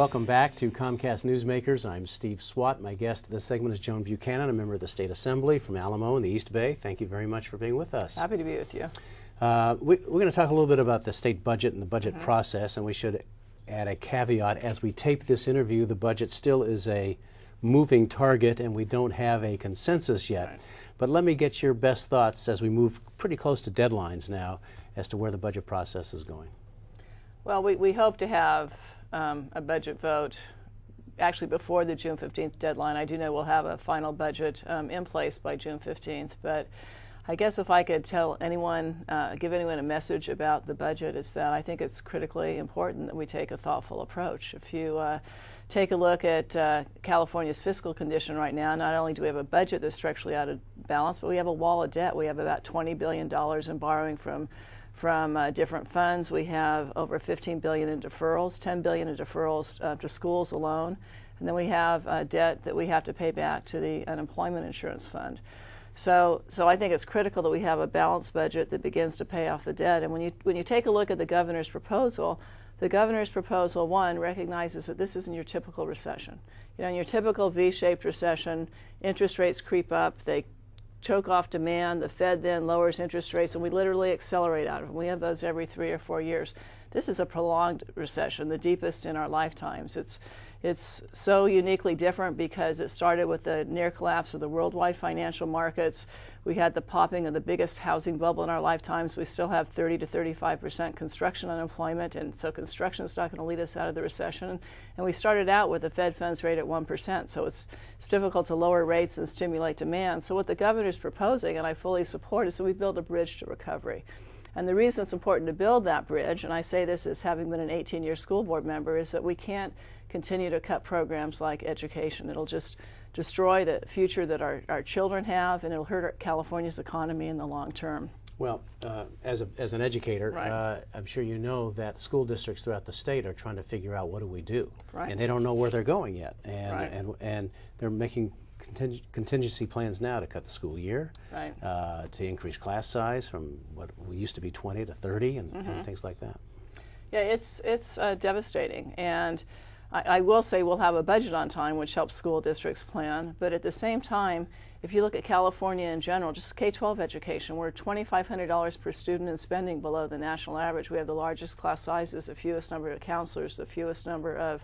welcome back to Comcast Newsmakers. I'm Steve Swat. My guest this segment is Joan Buchanan, a member of the State Assembly from Alamo in the East Bay. Thank you very much for being with us. Happy to be with you. We're going to talk a little bit about the state budget and the budget process, and we should add a caveat. As we tape this interview, the budget still is a moving target, and we don't have a consensus yet. Right. But let me get your best thoughts as we move pretty close to deadlines now as to where the budget process is going. Well, we hope to have a budget vote actually before the June 15th deadline. I do know we'll have a final budget in place by June 15th, but I guess if I could tell anyone, give anyone a message about the budget, it's that I think it's critically important that we take a thoughtful approach. If you take a look at California's fiscal condition right now, not only do we have a budget that's structurally out of balance, but we have a wall of debt. We have about $20 billion in borrowing from different funds. We have over $15 billion in deferrals, $10 billion in deferrals to schools alone, and then we have debt that we have to pay back to the unemployment insurance fund. So I think it's critical that we have a balanced budget that begins to pay off the debt. And when you take a look at the governor's proposal, one recognizes that this isn't your typical recession. You know, in your typical V-shaped recession, interest rates creep up, they choke off demand, the Fed then lowers interest rates, and we literally accelerate out of them. We have those every 3 or 4 years. This is a prolonged recession, the deepest in our lifetimes. It's so uniquely different because it started with the near collapse of the worldwide financial markets. We had the popping of the biggest housing bubble in our lifetimes. We still have 30 to 35% construction unemployment, and so construction is not going to lead us out of the recession. And we started out with a Fed funds rate at 1%, so it's difficult to lower rates and stimulate demand. So what the governor's proposing, and I fully support, is that we build a bridge to recovery. And the reason it's important to build that bridge, and I say this as having been an 18-year school board member, is that we can't continue to cut programs like education. It'll just destroy the future that our children have, and it'll hurt California's economy in the long term. Well, as an educator, Right. I'm sure you know that school districts throughout the state are trying to figure out what do we do, Right. and they don't know where they're going yet, and Right. and they're making contingency plans now to cut the school year, Right. To increase class size from what we used to be 20 to 30, and things like that. Yeah, it's devastating, and I will say we'll have a budget on time, which helps school districts plan, but at the same time, if you look at California in general, just K-12 education, we're $2,500 per student in spending below the national average. We have the largest class sizes, the fewest number of counselors, the fewest number of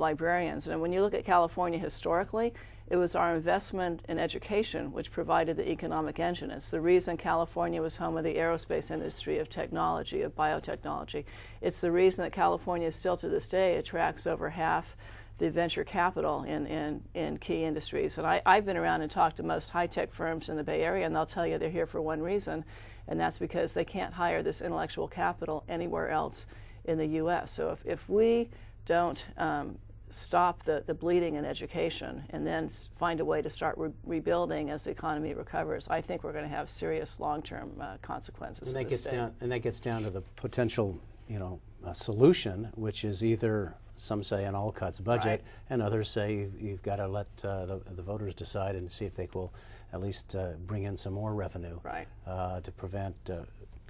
librarians. And when you look at California historically, it was our investment in education which provided the economic engine. It's the reason California was home of the aerospace industry, of technology, of biotechnology. It's the reason that California still to this day attracts over half the venture capital in key industries. And I've been around and talked to most high-tech firms in the Bay Area, and they'll tell you they're here for one reason, and that's because they can't hire this intellectual capital anywhere else in the U.S. So if we don't stop the bleeding in education and then find a way to start rebuilding as the economy recovers, I think we're going to have serious long-term consequences. And that gets down to the potential, solution, which is either some say an all cuts budget, Right. and others say you've got to let the voters decide and see if they will at least bring in some more revenue, Right. To prevent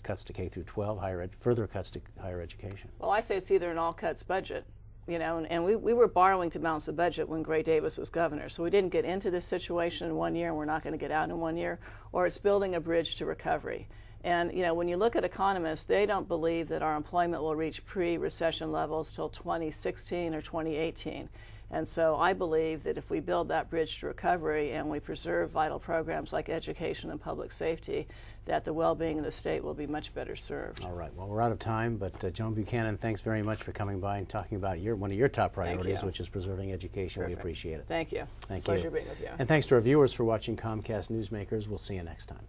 cuts to K through 12, further cuts to higher education. Well, I say it's either an all cuts budget, and we were borrowing to balance the budget when Gray Davis was governor. So we didn't get into this situation in 1 year, and we're not going to get out in 1 year, or it's building a bridge to recovery. And when you look at economists, they don't believe that our employment will reach pre-recession levels till 2016 or 2018. And so I believe that if we build that bridge to recovery and we preserve vital programs like education and public safety, that the well-being of the state will be much better served. All right. Well, we're out of time, but Joan Buchanan, thanks very much for coming by and talking about one of your top priorities, which is preserving education. Perfect. We appreciate it. Thank you. Thank you. Pleasure being with you. And thanks to our viewers for watching Comcast Newsmakers. We'll see you next time.